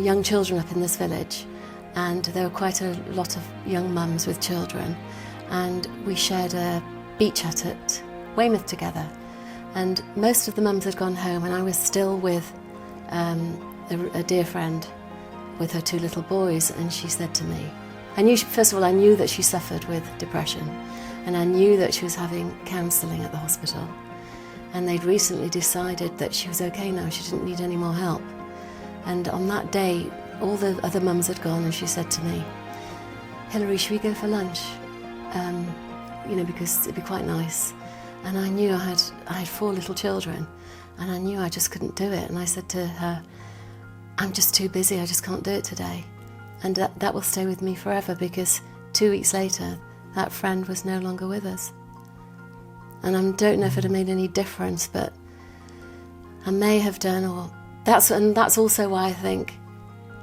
young children up in this village, and there were quite a lot of young mums with children, and we shared a beach hut at Weymouth together, and most of the mums had gone home, and I was still with a dear friend with her 2 little boys, and she said to me, first of all I knew that she suffered with depression, and I knew that she was having counselling at the hospital, and they'd recently decided that she was okay now, she didn't need any more help. And on that day all the other mums had gone, and she said to me, "Hilary, should we go for lunch? Because it'd be quite nice." And I knew I had 4 little children, and I knew I just couldn't do it. And I said to her, "I'm just too busy, I just can't do it today." And that will stay with me forever, because 2 weeks later, that friend was no longer with us. And I don't know if it had made any difference, but I may have done, and that's also why I think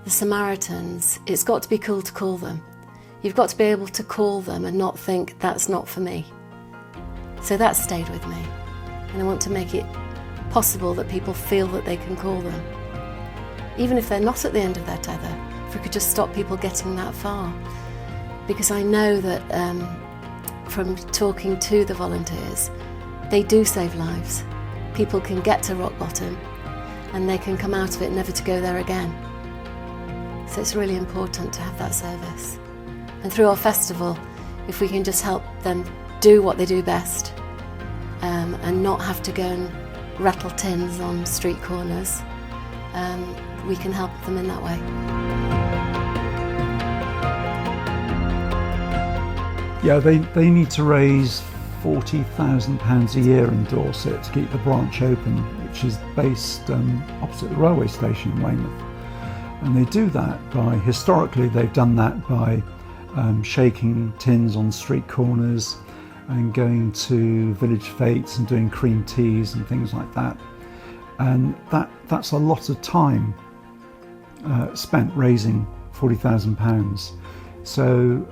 the Samaritans, it's got to be cool to call them. You've got to be able to call them and not think, that's not for me. So that stayed with me. And I want to make it possible that people feel that they can call them. Even if they're not at the end of their tether, if we could just stop people getting that far. Because I know that from talking to the volunteers, they do save lives. People can get to rock bottom and they can come out of it never to go there again. So it's really important to have that service. And through our festival, if we can just help them do what they do best, and not have to go and rattle tins on street corners, we can help them in that way. Yeah, they need to raise £40,000 a year in Dorset to keep the branch open, which is based opposite the railway station in Weymouth. And they do that by, historically they've done that by shaking tins on street corners and going to village fetes and doing cream teas and things like that. And that's a lot of time spent raising £40,000. So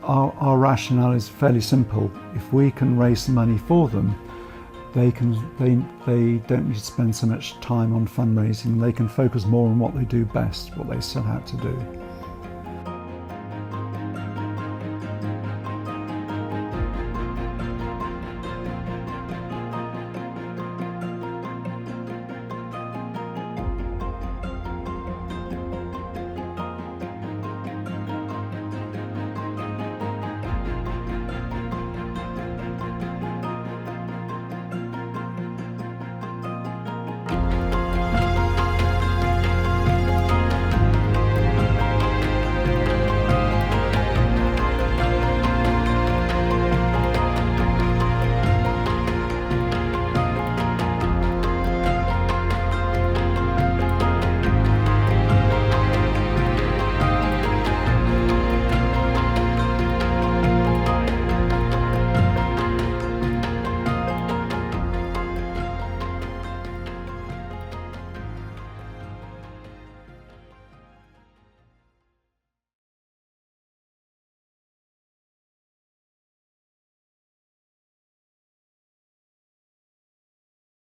our rationale is fairly simple. If we can raise some money for them, they don't need to spend so much time on fundraising. They can focus more on what they do best, what they set out to do.